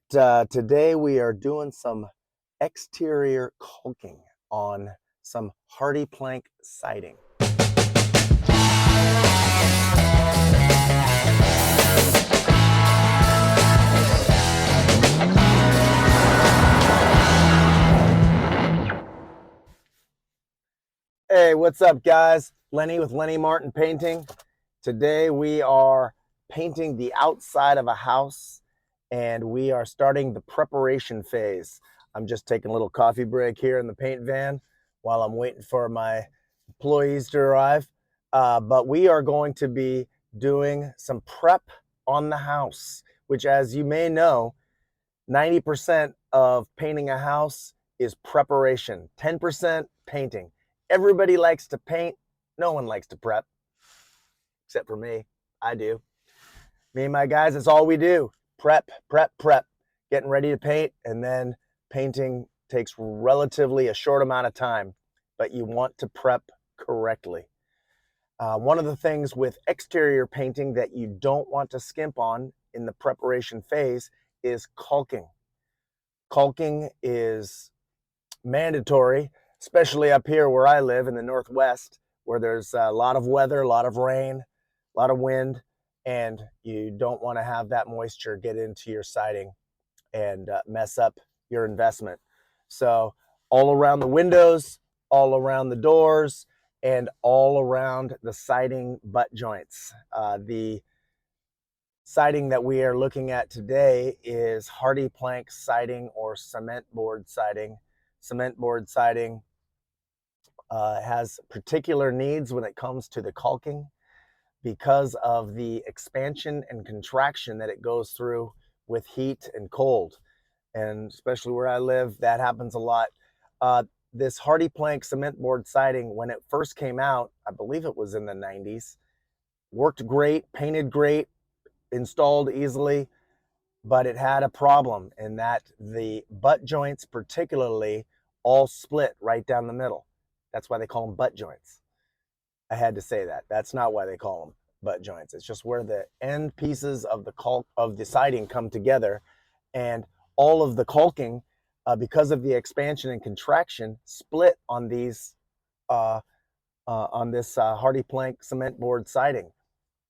Today we are doing some exterior caulking on some Hardiplank siding. Hey, what's up, guys? Lenny with Lenny Martin Painting. Today we are painting the outside of a house, and we are starting the preparation phase. I'm just taking a little coffee break here in the paint van while I'm waiting for my employees to arrive. But we are going to be doing some prep on the house, which, as you may know, 90% of painting a house is preparation, 10% painting. Everybody likes to paint. No one likes to prep, except for me. I do. Me and my guys, that's all we do. Prep, prep, prep. Getting ready to paint, and then painting takes relatively a short amount of time, but you want to prep correctly. One of the things with exterior painting that you don't want to skimp on in the preparation phase is caulking. Caulking is mandatory, especially up here where I live in the Northwest, where there's a lot of weather, a lot of rain, a lot of wind, and you don't want to have that moisture get into your siding and mess up your investment. So all around the windows, all around the doors, and all around the siding butt joints. The siding that we are looking at today is Hardiplank siding or cement board siding. Cement board siding has particular needs when it comes to the caulking because of the expansion and contraction that it goes through with heat and cold. And especially where I live, that happens a lot. This Hardiplank cement board siding, when it first came out, I believe it was in the 90s, worked great, painted great, installed easily, but it had a problem in that the butt joints particularly all split right down the middle. That's why they call them butt joints. I had to say that. That's not why they call them butt joints. It's just where the end pieces of the caulk of the siding come together, and all of the caulking, because of the expansion and contraction, split on these on this Hardiplank cement board siding.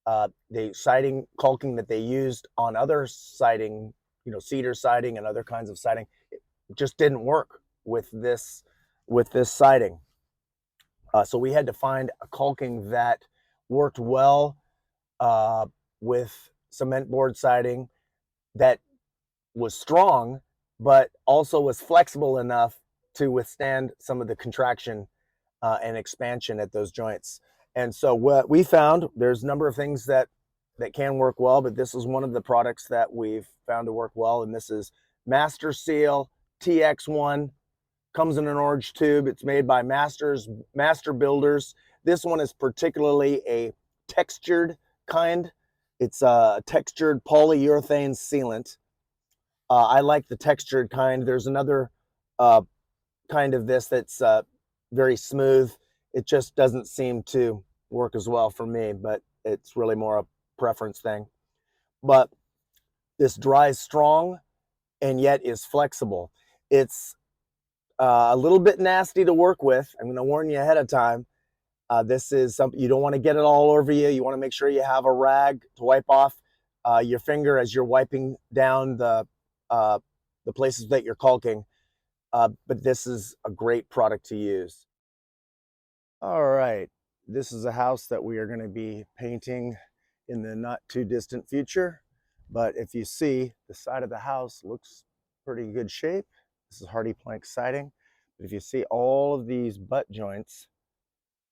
The siding caulking that they used on other siding, cedar siding and other kinds of siding, it just didn't work with this siding. So we had to find a caulking that worked well with cement board siding, that was strong, but also was flexible enough to withstand some of the contraction and expansion at those joints. And so what we found, there's a number of things that can work well, but this is one of the products that we've found to work well. And this is Master Seal TX1. Comes in an orange tube. It's made by Master Builders. This one is particularly a textured kind. It's a textured polyurethane sealant. I like the textured kind. There's another kind of this that's very smooth. It just doesn't seem to work as well for me, but it's really more a preference thing. But this dries strong and yet is flexible. It's a little bit nasty to work with. I'm going to warn you ahead of time. This is something you don't want to get it all over you. You want to make sure you have a rag to wipe off your finger as you're wiping down the places that you're caulking. But this is a great product to use. All right, this is a house that we are going to be painting in the not too distant future. But if you see, the side of the house looks pretty good shape. This is Hardiplank siding. But if you see, all of these butt joints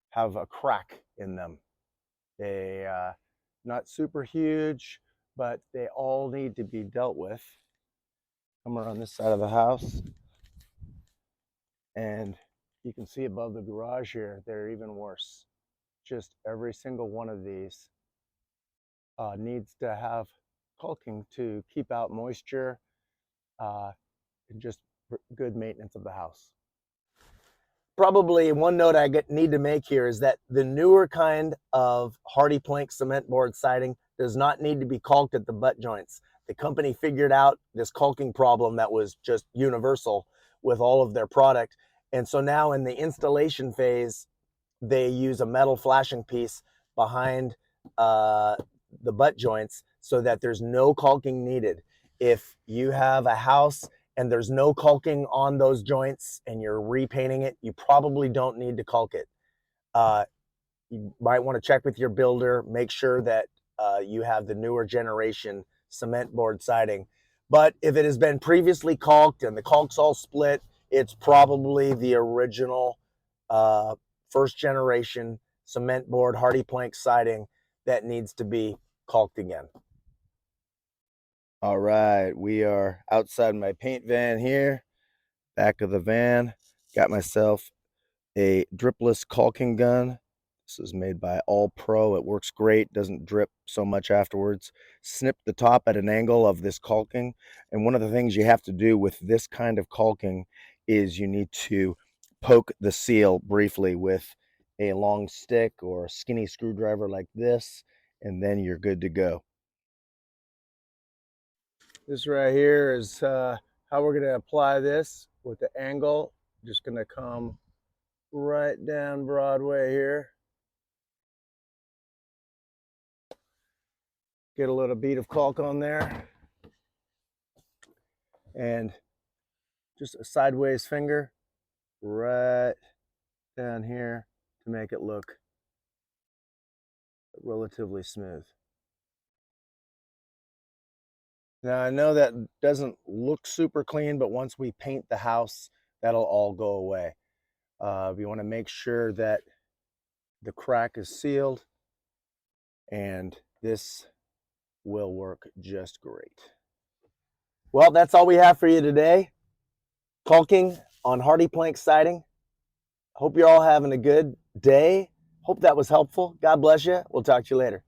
have a crack in them. They not super huge, but they all need to be dealt with. Come around this side of the house, and you can see above the garage here, they're even worse. Just every single one of these needs to have caulking to keep out moisture and just good maintenance of the house. Probably one note I need to make here is that the newer kind of Hardiplank cement board siding does not need to be caulked at the butt joints. The company figured out this caulking problem that was just universal with all of their product. And so now in the installation phase, they use a metal flashing piece behind the butt joints so that there's no caulking needed. If you have a house and there's no caulking on those joints and you're repainting it, you probably don't need to caulk it. You might want to check with your builder, make sure that you have the newer generation cement board siding. But if it has been previously caulked and the caulk's all split, it's probably the original first generation cement board Hardiplank siding that needs to be caulked again. All right, we are outside my paint van here, back of the van. Got myself a dripless caulking gun. This is made by All Pro. It works great, doesn't drip so much afterwards. Snip the top at an angle of this caulking. And one of the things you have to do with this kind of caulking is you need to poke the seal briefly with a long stick or a skinny screwdriver like this, and then you're good to go. This right here is how we're going to apply this with the angle. Just going to come right down Broadway here. Get a little bead of caulk on there. And just a sideways finger right down here to make it look relatively smooth. Now I know that doesn't look super clean, but once we paint the house, that'll all go away. We want to make sure that the crack is sealed, and this will work just great. Well, that's all we have for you today. Caulking on Hardiplank siding. Hope you're all having a good day. Hope that was helpful. God bless you. We'll talk to you later.